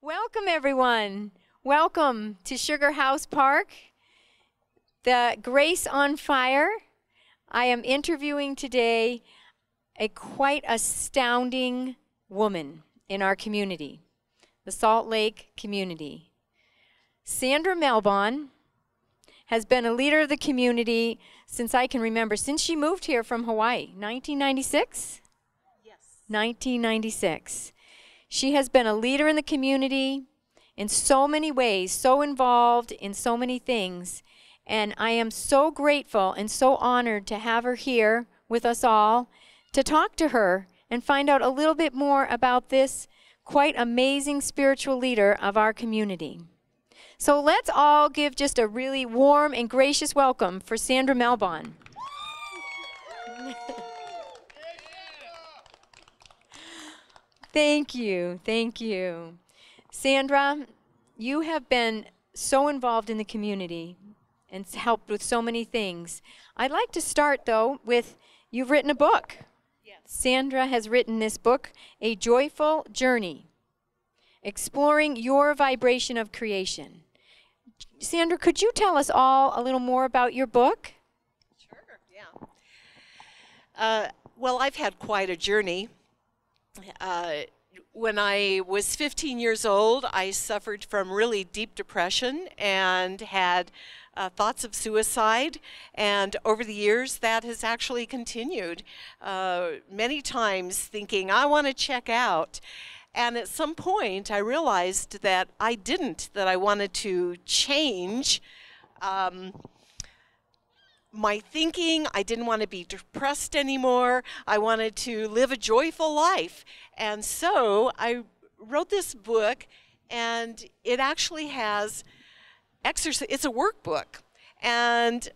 Welcome, everyone. Welcome to Sugar House Park, the Grace on Fire. I am interviewing today a quite astounding woman in our community, the Salt Lake community. Sandra Malborn has been a leader of the community since I can remember, since she moved here from Hawaii, 1996? Yes. 1996. She has been a leader in the community in so many ways, so involved in so many things, and I am so grateful and so honored to have her here with us all to talk to her and find out a little bit more about this quite amazing spiritual leader of our community. So let's all give just a really warm and gracious welcome for Sandra Malborn. Thank you, thank you. Sandra, you have been so involved in the community and helped with so many things. I'd like to start, though, with you've written a book. Yes. Sandra has written this book, A Joyful Journey, Exploring Your Vibration of Creation. Sandra, could you tell us all a little more about your book? Sure, yeah. Well, I've had quite a journey. When I was 15 years old, I suffered from really deep depression and had thoughts of suicide. And over the years, that has actually continued. Many times thinking, I want to check out. And at some point, I realized that that I wanted to change my thinking. I didn't want to be depressed anymore. I wanted to live a joyful life. And so I wrote this book, and it actually has exercise. It's a workbook. And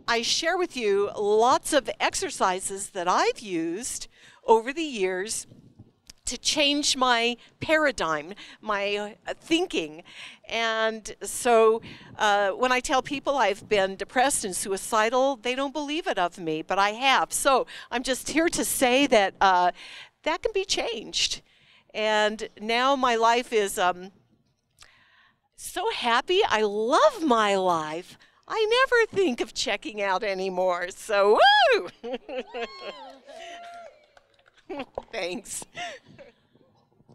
I share with you lots of exercises that I've used over the years to change my paradigm, my thinking. And so when I tell people I've been depressed and suicidal, they don't believe it of me, but I have. So I'm just here to say that that can be changed. And now my life is so happy. I love my life. I never think of checking out anymore. So, woo! Thanks.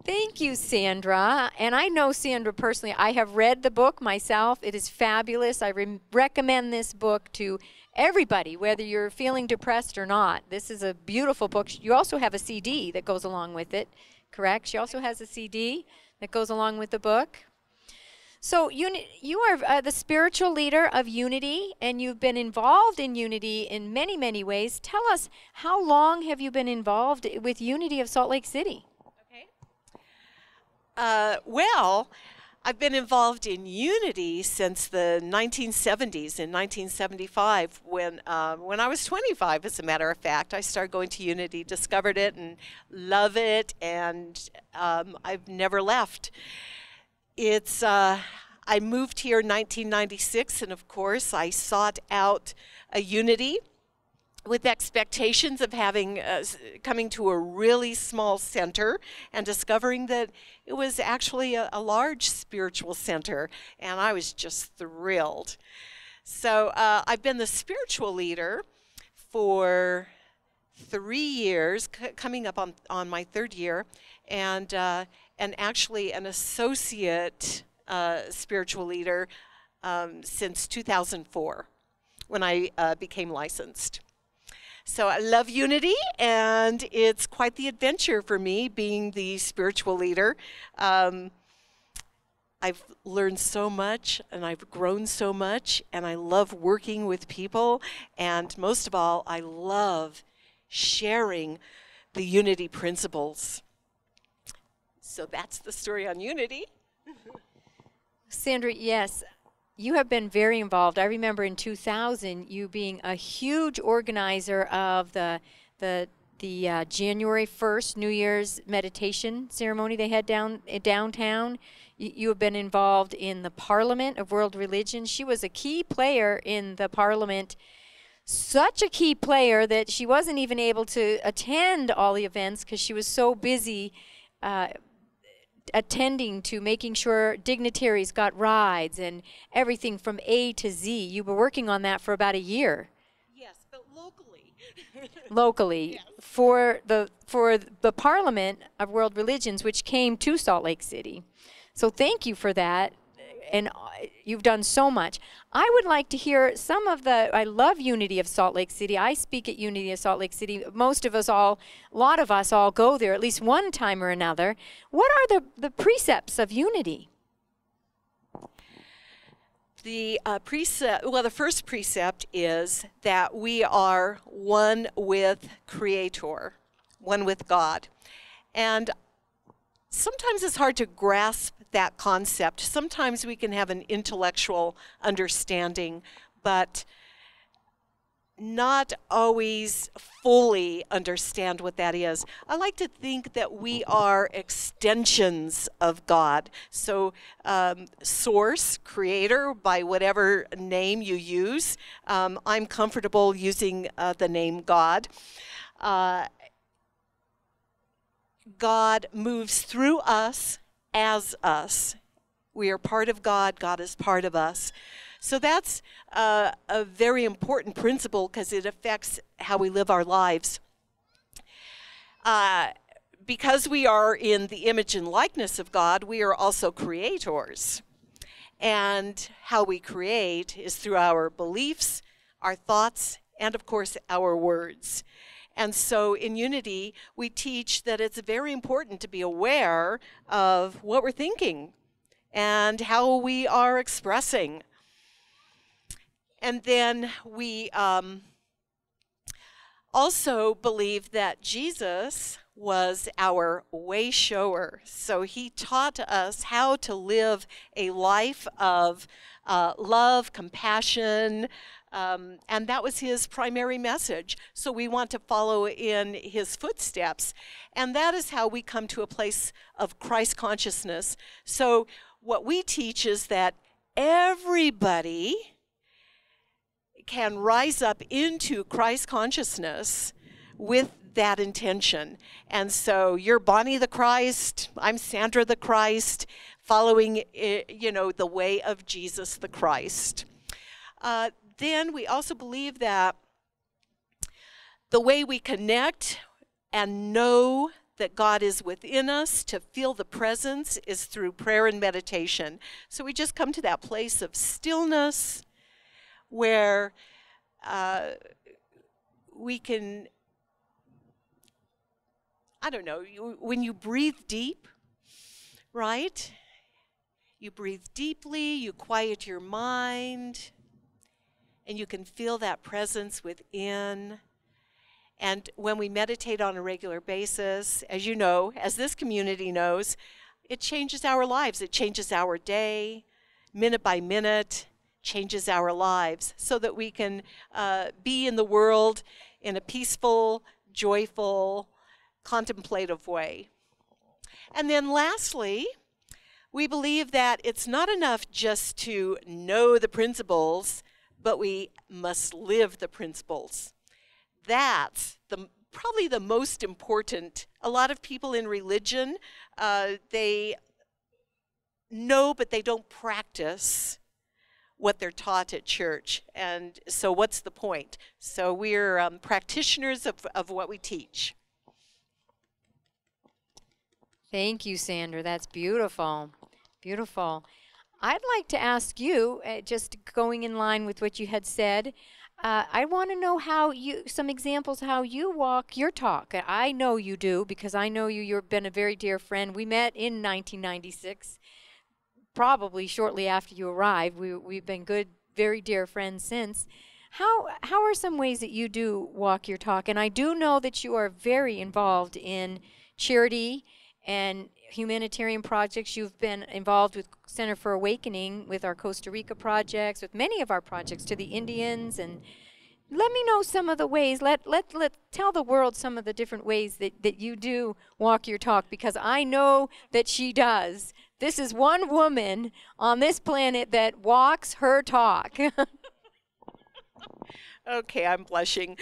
Thank you, Sandra. And I know Sandra personally. I have read the book myself. It is fabulous. I recommend this book to everybody, whether you're feeling depressed or not. This is a beautiful book. You also have a CD that goes along with it, correct? She also has a CD that goes along with the book. So you are the spiritual leader of Unity, and you've been involved in Unity in many, many ways. Tell us, how long have you been involved with Unity of Salt Lake City? Well, I've been involved in Unity since the 1970s. In 1975, when I was 25, as a matter of fact, I started going to Unity, discovered it, and love it, and I've never left. I moved here in 1996, and of course, I sought out a Unity with expectations of coming to a really small center and discovering that it was actually a large spiritual center, and I was just thrilled. So I've been the spiritual leader for 3 years, coming up on my third year, and actually an associate spiritual leader since 2004, when I became licensed. So I love Unity, and it's quite the adventure for me being the spiritual leader. I've learned so much, and I've grown so much, and I love working with people, and most of all, I love sharing the Unity principles. So that's the story on Unity. Sandra, yes. You have been very involved. I remember in 2000 you being a huge organizer of the January 1st New Year's meditation ceremony they had downtown. You have been involved in the Parliament of World Religions. She was a key player in the Parliament, such a key player that she wasn't even able to attend all the events because she was so busy attending to making sure dignitaries got rides and everything from A to Z. You were working on that for about a year. Yes, but locally. Locally, Yes. for the Parliament of World Religions, which came to Salt Lake City. So thank you for that, and you've done so much. I would like to hear some of I love Unity of Salt Lake City. I speak at Unity of Salt Lake City. Most of us a lot of us all go there at least one time or another. What are the precepts of Unity? The the first precept is that we are one with Creator, one with God. And sometimes it's hard to grasp that concept. Sometimes we can have an intellectual understanding, but not always fully understand what that is. I like to think that we are extensions of God. So source, creator, by whatever name you use. I'm comfortable using the name God. God moves through us as us. We are part of God. God is part of us. So that's a very important principle because it affects how we live our lives. Because we are in the image and likeness of God, we are also creators. And how we create is through our beliefs, our thoughts, and of course, our words. And so in Unity, we teach that it's very important to be aware of what we're thinking and how we are expressing. And then we also believe that Jesus was our way shower. So he taught us how to live a life of love, compassion, and that was his primary message. So we want to follow in his footsteps. And that is how we come to a place of Christ consciousness. So what we teach is that everybody can rise up into Christ consciousness with that intention. And so you're Bonnie the Christ, I'm Sandra the Christ, following, the way of Jesus the Christ. Then we also believe that the way we connect and know that God is within us, to feel the presence, is through prayer and meditation. So we just come to that place of stillness where we can, when you breathe deep, right? You breathe deeply, you quiet your mind, and you can feel that presence within. And when we meditate on a regular basis, as you know, as this community knows, it changes our lives. It changes our day, minute by minute, changes our lives so that we can be in the world in a peaceful, joyful, contemplative way. And then lastly, we believe that it's not enough just to know the principles, but we must live the principles. That's probably the most important. A lot of people in religion, they know, but they don't practice what they're taught at church. And so what's the point? So we're practitioners of what we teach. Thank you, Sandra. That's beautiful. Beautiful. I'd like to ask you, just going in line with what you had said, I want to know some examples how you walk your talk. I know you do because I know you. You've been a very dear friend. We met in 1996, probably shortly after you arrived. We've been good, very dear friends since. How are some ways that you do walk your talk? And I do know that you are very involved in charity and humanitarian projects. You've been involved with Center for Awakening, with our Costa Rica projects, with many of our projects to the Indians. And let me know some of the ways. Tell the world some of the different ways that you do walk your talk, because I know that she does. This is one woman on this planet that walks her talk. Okay, I'm blushing.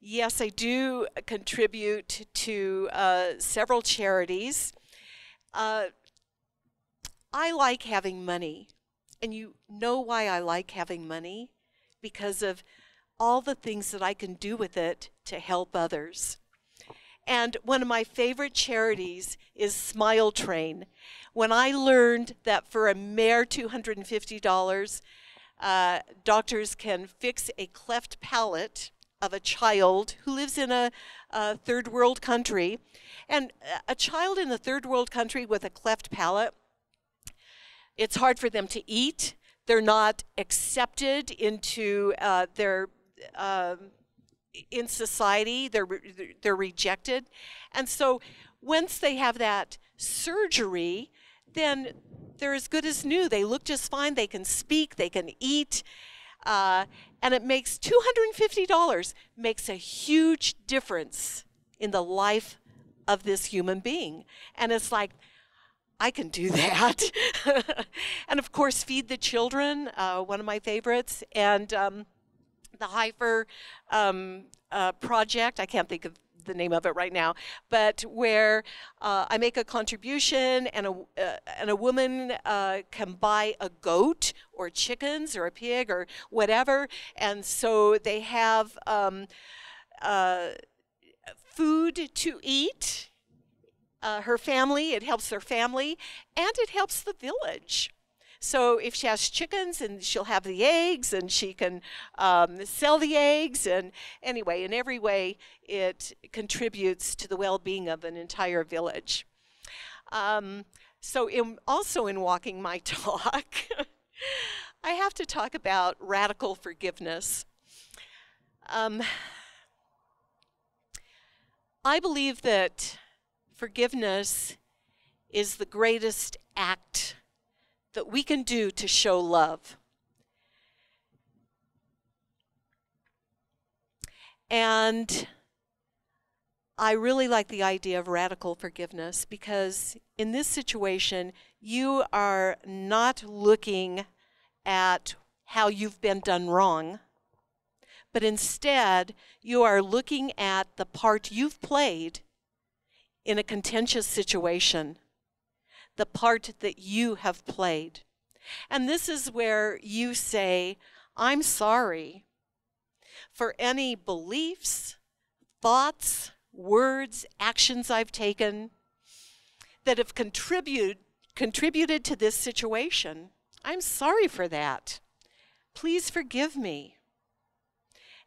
Yes, I do contribute to several charities. I like having money. And you know why I like having money? Because of all the things that I can do with it to help others. And one of my favorite charities is Smile Train. When I learned that for a mere $250, doctors can fix a cleft palate of a child who lives in a third world country. And a child in a third world country with a cleft palate, it's hard for them to eat. They're not accepted into in society. They're rejected. And so once they have that surgery, then they're as good as new. They look just fine. They can speak. They can eat. And it makes $250 makes a huge difference in the life of this human being. And it's like, I can do that. And of course, Feed the Children, one of my favorites. And the Heifer project, I can't think of the name of it right now, but where I make a contribution and a woman can buy a goat or chickens or a pig or whatever, and so they have food to eat. Her family, it helps their family, and it helps the village. So if she has chickens, and she'll have the eggs, and she can sell the eggs, and anyway, in every way, it contributes to the well-being of an entire village. So also in walking my talk, I have to talk about radical forgiveness. I believe that forgiveness is the greatest act that we can do to show love. And I really like the idea of radical forgiveness, because in this situation, you are not looking at how you've been done wrong, but instead you are looking at the part you've played in a contentious situation, the part that you have played. And this is where you say, I'm sorry for any beliefs, thoughts, words, actions I've taken that have contributed to this situation. I'm sorry for that. Please forgive me.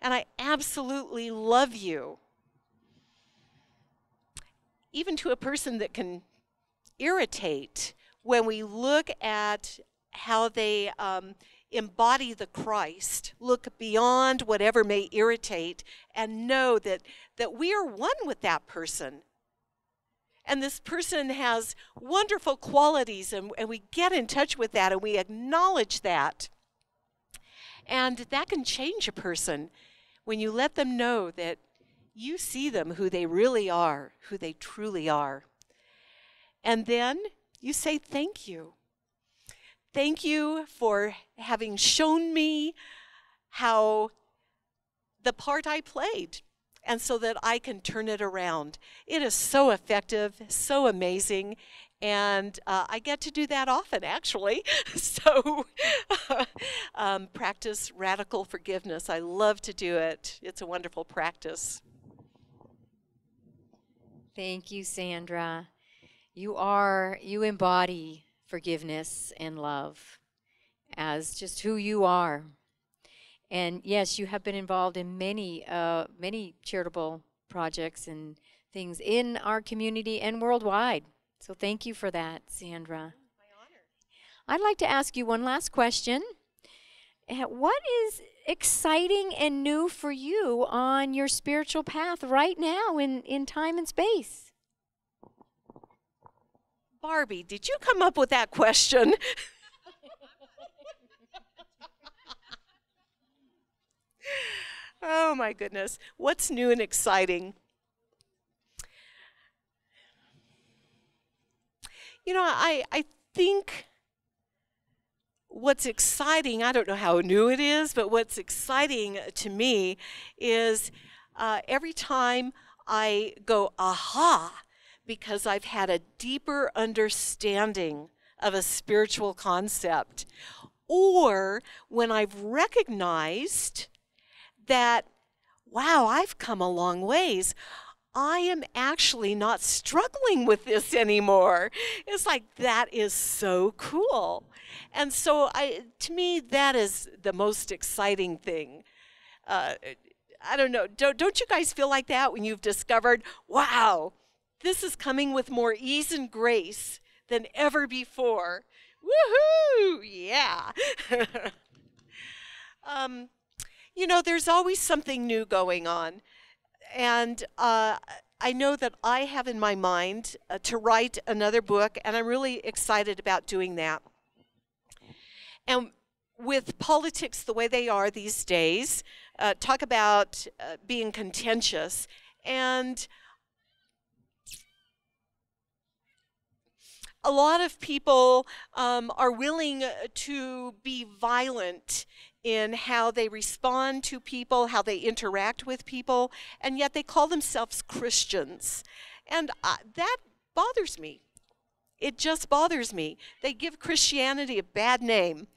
And I absolutely love you. Even to a person that can irritate, when we look at how they embody the Christ, look beyond whatever may irritate, and know that we are one with that person. And this person has wonderful qualities, and we get in touch with that, and we acknowledge that. And that can change a person when you let them know that you see them who they really are, who they truly are. And then you say, thank you. Thank you for having shown me how the part I played, and so that I can turn it around. It is so effective, so amazing, and I get to do that often, actually. So practice radical forgiveness. I love to do it. It's a wonderful practice. Thank you, Sandra. You embody forgiveness and love as just who you are. And yes, you have been involved in many charitable projects and things in our community and worldwide. So thank you for that, Sandra. My honor. I'd like to ask you one last question. What is exciting and new for you on your spiritual path right now in time and space? Barbie, did you come up with that question? Oh my goodness. What's new and exciting? You know, I think what's exciting, I don't know how new it is, but what's exciting to me is every time I go, aha, because I've had a deeper understanding of a spiritual concept, or when I've recognized that, wow, I've come a long ways. I am actually not struggling with this anymore. It's like, that is so cool. And so to me, that is the most exciting thing. I don't know, don't you guys feel like that when you've discovered, wow, this is coming with more ease and grace than ever before? Woohoo! Yeah. You know, there's always something new going on. And I know that I have in my mind to write another book, and I'm really excited about doing that. And with politics the way they are these days, talk about being contentious, and a lot of people are willing to be violent in how they respond to people, how they interact with people, and yet they call themselves Christians. And that bothers me. It just bothers me. They give Christianity a bad name.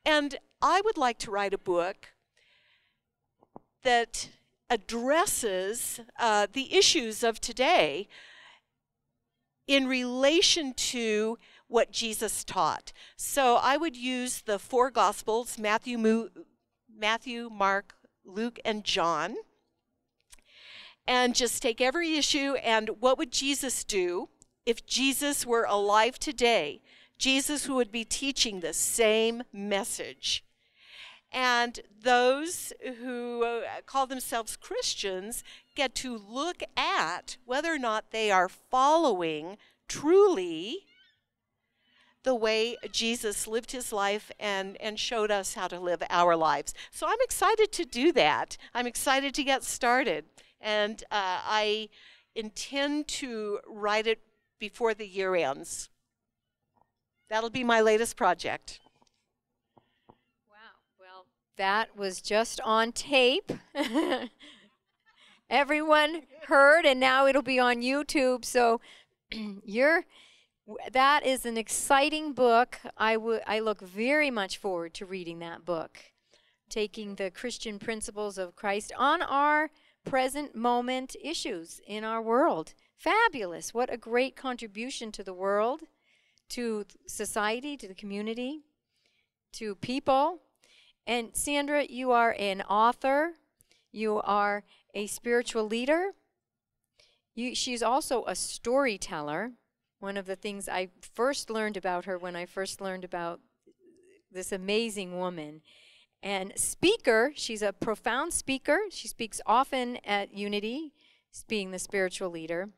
And I would like to write a book that addresses the issues of today in relation to what Jesus taught. So I would use the four Gospels, Matthew, Mark, Luke, and John, and just take every issue and what would Jesus do if Jesus were alive today? Jesus who would be teaching the same message. And those who call themselves Christians get to look at whether or not they are following truly the way Jesus lived his life and showed us how to live our lives. So I'm excited to do that. I'm excited to get started. And I intend to write it before the year ends. That'll be my latest project. That was just on tape. Everyone heard, and now it'll be on YouTube. So that is an exciting book. I look very much forward to reading that book, taking the Christian principles of Christ on our present moment issues in our world. Fabulous. What a great contribution to the world, to society, to the community, to people. And Sandra, you are an author. You are a spiritual leader. She's also a storyteller. One of the things I first learned about her when I first learned about this amazing woman. And speaker, she's a profound speaker. She speaks often at Unity, being the spiritual leader.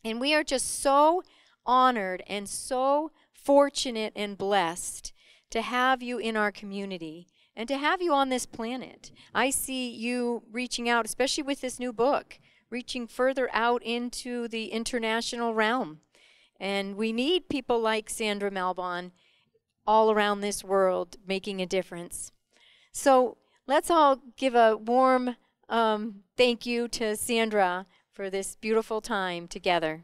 And we are just so honored and so fortunate and blessed to have you in our community and to have you on this planet. I see you reaching out, especially with this new book, reaching further out into the international realm. And we need people like Sandra Malborn all around this world making a difference. So let's all give a warm thank you to Sandra for this beautiful time together.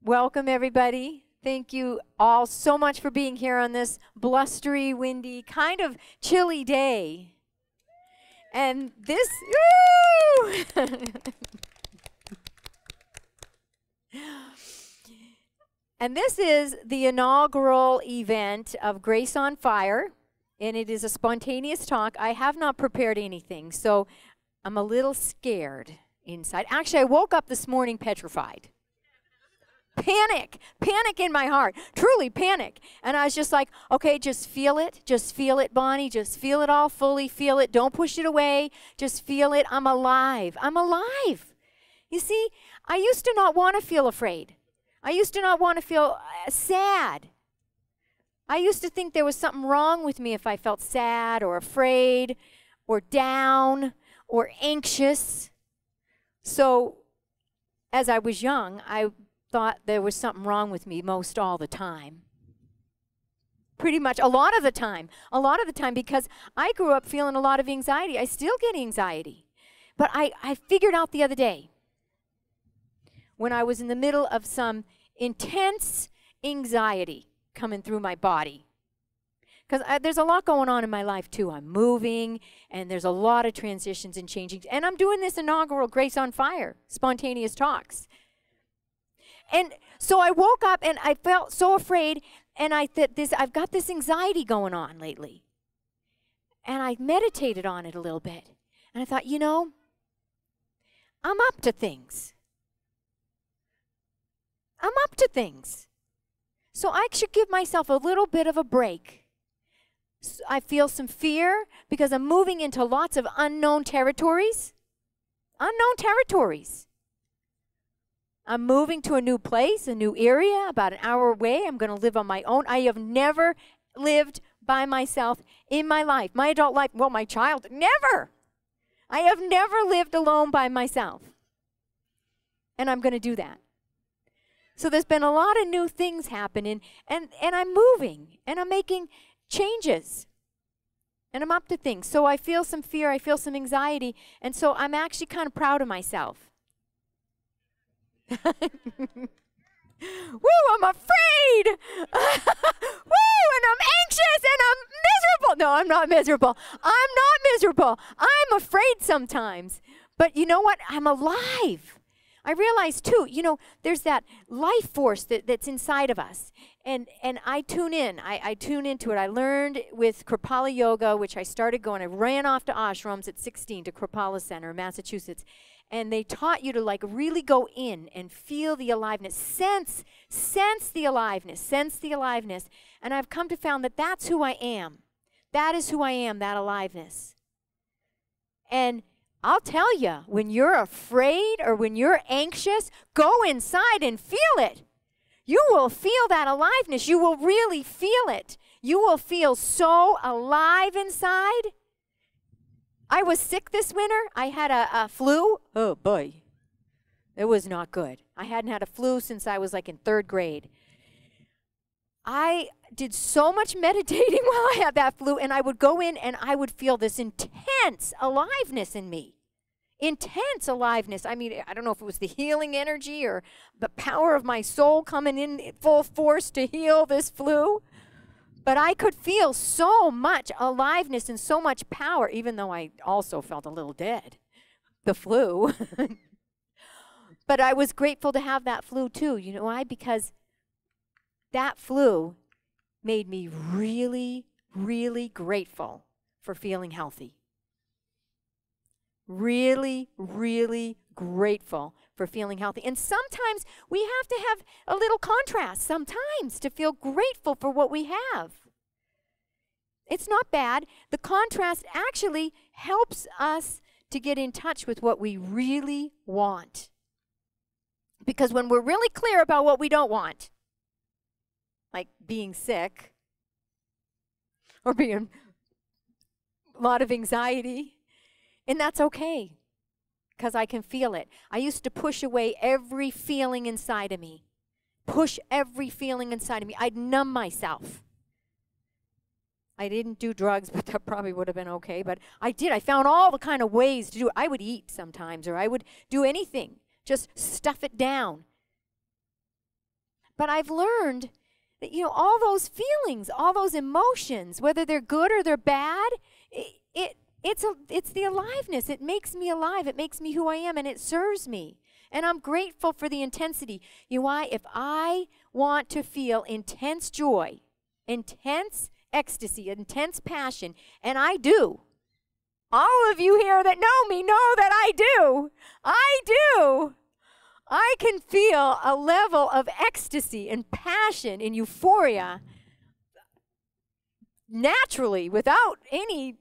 Welcome, everybody. Thank you all so much for being here on this blustery, windy, kind of chilly day. And this, and this is the inaugural event of Grace on Fire, and it is a spontaneous talk. I have not prepared anything, so I'm a little scared inside. Actually, I woke up this morning petrified. Panic in my heart, truly panic. And I was just like, okay, just feel it, Bonnie, just feel it all, fully feel it, don't push it away, just feel it. I'm alive. You see, I used to not want to feel afraid. I used to not want to feel sad. I used to think there was something wrong with me if I felt sad or afraid or down or anxious. So as I was young, I thought there was something wrong with me most all the time. Pretty much a lot of the time. A lot of the time, because I grew up feeling a lot of anxiety. I still get anxiety. But I figured out the other day, when I was in the middle of some intense anxiety coming through my body. Because there's a lot going on in my life, too. I'm moving, and there's a lot of transitions and changing. And I'm doing this inaugural Grace on Fire, spontaneous talks. And so I woke up, and I felt so afraid, and I've got this anxiety going on lately. And I meditated on it a little bit. And I thought, you know, I'm up to things. I'm up to things. So I should give myself a little bit of a break. I feel some fear because I'm moving into lots of unknown territories. Unknown territories. I'm moving to a new place, a new area, about an hour away. I'm going to live on my own. I have never lived by myself in my life. My adult life, well, my child, never. I have never lived alone by myself. And I'm going to do that. So there's been a lot of new things happening, and I'm moving, and I'm making changes, and I'm up to things. So I feel some fear, I feel some anxiety, and so I'm actually kind of proud of myself. Woo, I'm afraid! Woo, and I'm anxious, and I'm miserable. No, I'm not miserable. I'm not miserable. I'm afraid sometimes. But you know what? I'm alive. I realize, too, you know, there's that life force that's inside of us. And I tune in. I tune into it. I learned with Kripalu Yoga, which I started going. I ran off to ashrams at 16 to Kripalu Center in Massachusetts. And they taught you to, like, really go in and feel the aliveness. Sense the aliveness. Sense the aliveness. And I've come to find that that's who I am. That is who I am, that aliveness. And I'll tell you, when you're afraid or when you're anxious, go inside and feel it. You will feel that aliveness. You will really feel it. You will feel so alive inside. I was sick this winter. I had a flu. Oh, boy. It was not good. I hadn't had a flu since I was like in 3rd grade. I did so much meditating while I had that flu, and I would go in and I would feel this intense aliveness in me. Intense aliveness. I mean, I don't know if it was the healing energy or the power of my soul coming in full force to heal this flu. But I could feel so much aliveness and so much power, even though I also felt a little dead. The flu. But I was grateful to have that flu too. You know why? Because that flu made me really, really grateful for feeling healthy. Really, really grateful for feeling healthy. And sometimes we have to have a little contrast sometimes to feel grateful for what we have. It's not bad. The contrast actually helps us to get in touch with what we really want. Because when we're really clear about what we don't want, like being sick or being a lot of anxiety, and that's okay, because I can feel it. I used to push away every feeling inside of me. Push every feeling inside of me. I'd numb myself. I didn't do drugs, but that probably would have been okay. But I did. I found all the kind of ways to do it. I would eat sometimes, or I would do anything. Just stuff it down. But I've learned that, you know, all those feelings, all those emotions, whether they're good or they're bad, it's the aliveness. It makes me alive. It makes me who I am, and it serves me. And I'm grateful for the intensity. You know why? If I want to feel intense joy, intense ecstasy, intense passion, and I do. All of you here that know me know that I do. I do. I can feel a level of ecstasy and passion and euphoria naturally without any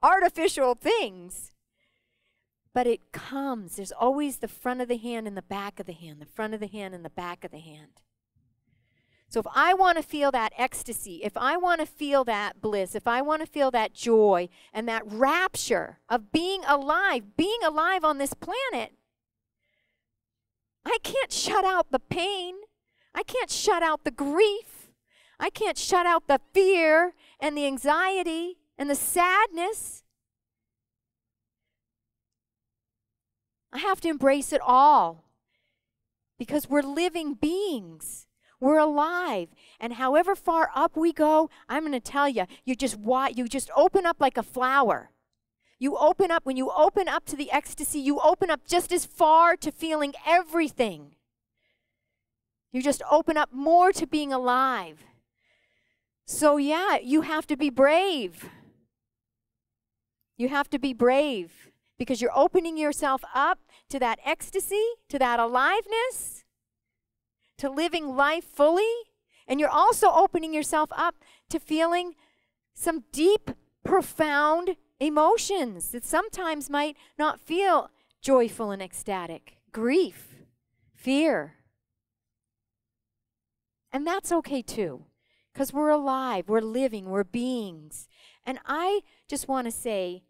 artificial things. But it comes. There's always the front of the hand and the back of the hand, the front of the hand and the back of the hand. So if I want to feel that ecstasy, if I want to feel that bliss, if I want to feel that joy and that rapture of being alive on this planet, I can't shut out the pain. I can't shut out the grief. I can't shut out the fear and the anxiety and the sadness. I have to embrace it all because we're living beings. We're alive. And however far up we go, I'm going to tell you, you just open up like a flower. You open up, when you open up to the ecstasy, you open up just as far to feeling everything. You just open up more to being alive. So yeah, you have to be brave. You have to be brave because you're opening yourself up to that ecstasy, to that aliveness, to living life fully. And you're also opening yourself up to feeling some deep, profound emotions that sometimes might not feel joyful and ecstatic. Grief, fear. And that's okay too, because we're alive, we're living, we're beings. And I just want to say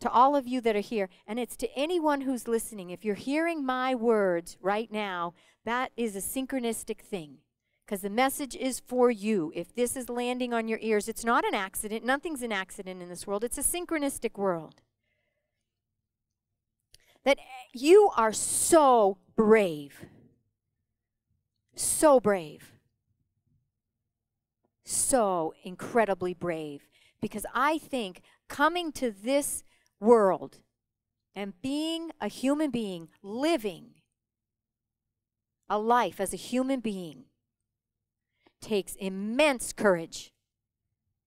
to all of you that are here, and it's to anyone who's listening, if you're hearing my words right now, that is a synchronistic thing. Because the message is for you. If this is landing on your ears, it's not an accident. Nothing's an accident in this world. It's a synchronistic world. That you are so brave. So brave. So incredibly brave. Because I think coming to this world and being a human being, living a life as a human being, takes immense courage.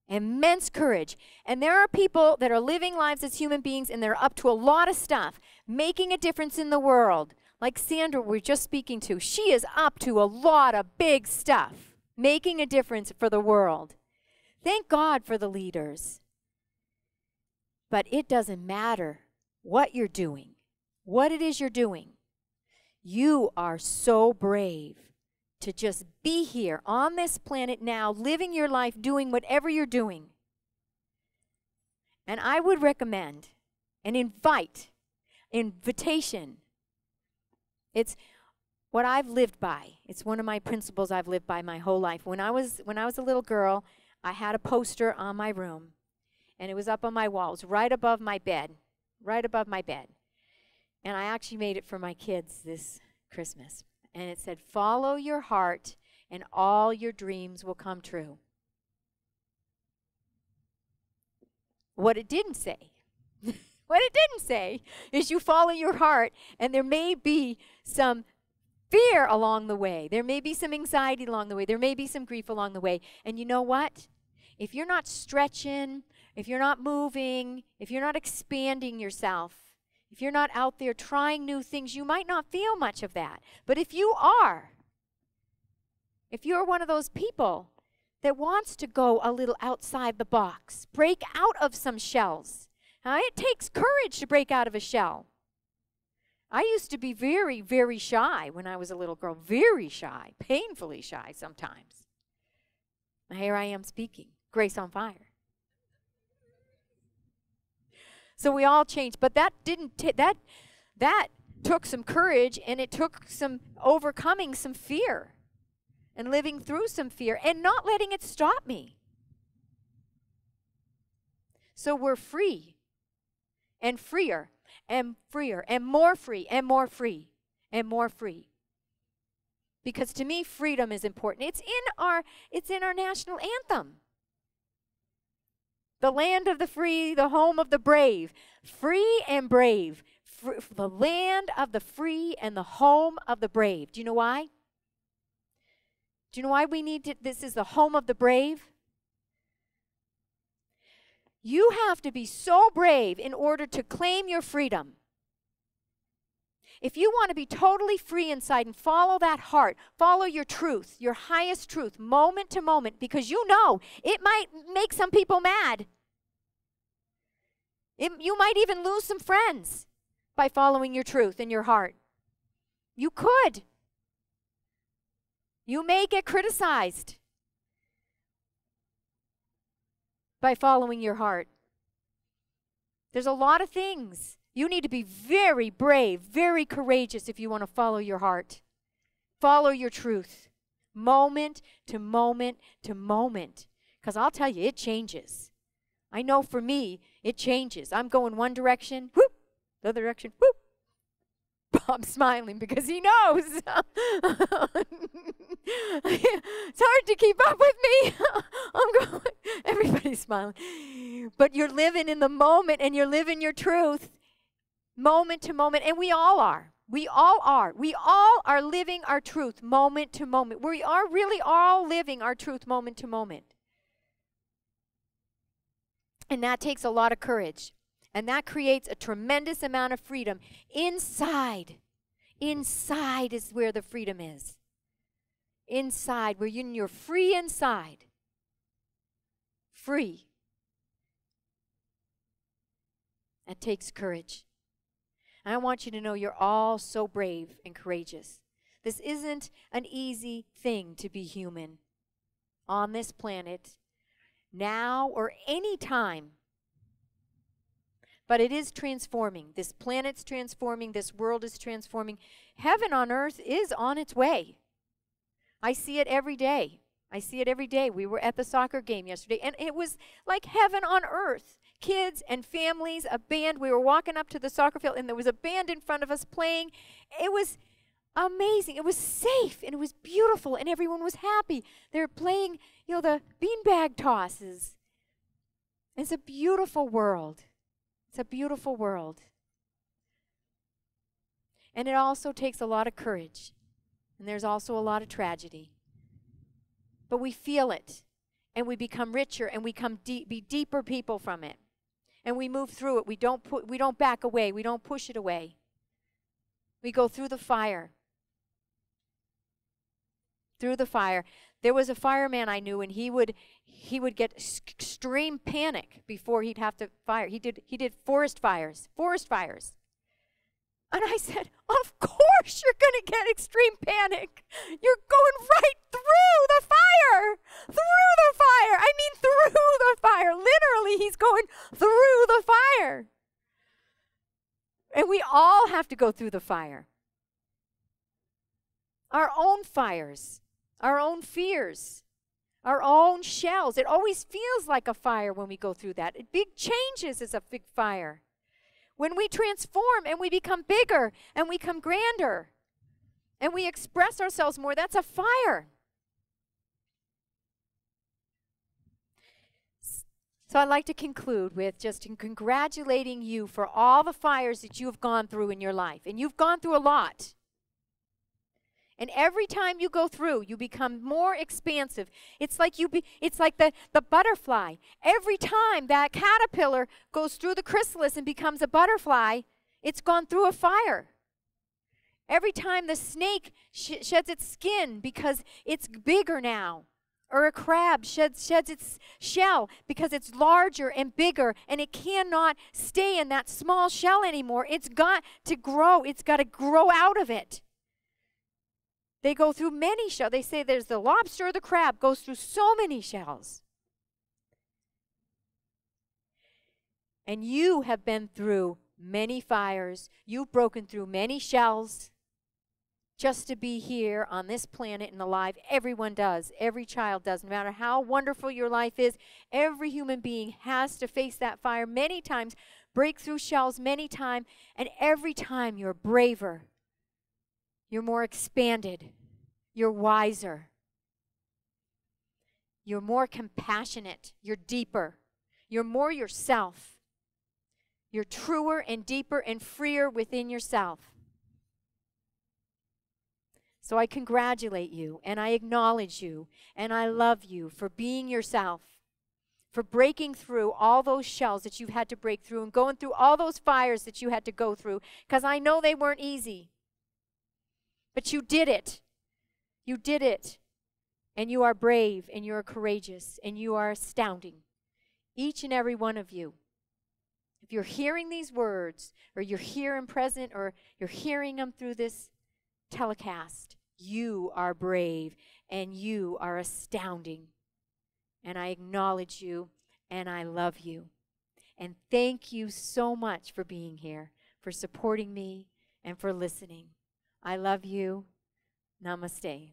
Immense courage. And there are people that are living lives as human beings and they're up to a lot of stuff, making a difference in the world. Like Sandra we're just speaking to. She is up to a lot of big stuff, making a difference for the world. Thank God for the leaders. But it doesn't matter what you're doing, what it is you're doing. You are so brave to just be here on this planet now, living your life, doing whatever you're doing. And I would recommend an invitation. It's what I've lived by. It's one of my principles I've lived by my whole life. When I was a little girl, I had a poster on my room, and it was up on my walls, right above my bed. And I actually made it for my kids this Christmas. And it said, follow your heart and all your dreams will come true. What it didn't say, is you follow your heart and there may be some fear along the way. There may be some anxiety along the way. There may be some grief along the way. And you know what? If you're not stretching, if you're not moving, if you're not expanding yourself, if you're not out there trying new things, you might not feel much of that. But if you are, if you're one of those people that wants to go a little outside the box, break out of some shells. Now, it takes courage to break out of a shell. I used to be very, very shy when I was a little girl. Very shy, painfully shy sometimes. Now, here I am speaking. Grace on fire. So we all changed, but that that took some courage, and it took some overcoming some fear and living through some fear and not letting it stop me. So we're free and freer and freer and more free and more free and more free. Because to me, freedom is important. It's in our national anthem. The land of the free, the home of the brave. Free and brave. The land of the free and the home of the brave. Do you know why? Do you know why we need to, this is the home of the brave? You have to be so brave in order to claim your freedom. If you want to be totally free inside and follow that heart, follow your truth, your highest truth, moment to moment, because you know it might make some people mad. You might even lose some friends by following your truth in your heart. You could. You may get criticized by following your heart. There's a lot of things. You need to be very brave, very courageous if you want to follow your heart. Follow your truth. Moment to moment to moment. Because I'll tell you, it changes. I know for me, it changes. I'm going one direction, whoop, the other direction, whoop. I'm smiling because he knows. It's hard to keep up with me. I'm going, everybody's smiling. But you're living in the moment and you're living your truth moment to moment. And we all are. We all are. We all are living our truth moment to moment. We are really all living our truth moment to moment. And that takes a lot of courage. And that creates a tremendous amount of freedom inside. Inside is where the freedom is. Inside, where you're free inside. Free. That takes courage. And I want you to know you're all so brave and courageous. This isn't an easy thing to be human on this planet, now or any time. But it is transforming. This planet's transforming. This world is transforming. Heaven on earth is on its way. I see it every day. I see it every day. We were at the soccer game yesterday, and it was like heaven on earth. Kids and families, a band. We were walking up to the soccer field, and there was a band in front of us playing. It was amazing. It was safe, and it was beautiful, and everyone was happy. They were playing, the beanbag tosses. It's a beautiful world. It's a beautiful world. And it also takes a lot of courage. And there's also a lot of tragedy. But we feel it. And we become richer, and we be deeper people from it. And we move through it. We don't back away. We don't push it away. We go through the fire. Through the fire. There was a fireman I knew, and he would get extreme panic before he'd have to fire. He did forest fires. And I said, of course you're going to get extreme panic. You're going right through the fire. Through the fire. I mean through the fire. Literally, he's going through the fire. And we all have to go through the fire. Our own fires. Our own fears. Our own shells. It always feels like a fire when we go through that. Big changes is a big fire. When we transform and we become bigger and we become grander and we express ourselves more, that's a fire. So I'd like to conclude with just congratulating you for all the fires that you have gone through in your life. And you've gone through a lot. And every time you go through, you become more expansive. It's like the butterfly. Every time that caterpillar goes through the chrysalis and becomes a butterfly, it's gone through a fire. Every time the snake sheds its skin because it's bigger now, or a crab sheds its shell because it's larger and bigger, and it cannot stay in that small shell anymore. It's got to grow. It's got to grow out of it. They go through many shells. They say there's the lobster or the crab goes through so many shells. And you have been through many fires. You've broken through many shells just to be here on this planet and alive. Everyone does. Every child does. No matter how wonderful your life is, every human being has to face that fire many times, break through shells many times, and every time you're braver. You're more expanded. You're wiser. You're more compassionate. You're deeper. You're more yourself. You're truer and deeper and freer within yourself. So I congratulate you, and I acknowledge you, and I love you for being yourself, for breaking through all those shells that you've had to break through and going through all those fires that you had to go through, because I know they weren't easy. But you did it. You did it. And you are brave, and you are courageous, and you are astounding. Each and every one of you. If you're hearing these words, or you're here and present, or you're hearing them through this telecast, you are brave, and you are astounding. And I acknowledge you, and I love you. And thank you so much for being here, for supporting me, and for listening. I love you. Namaste.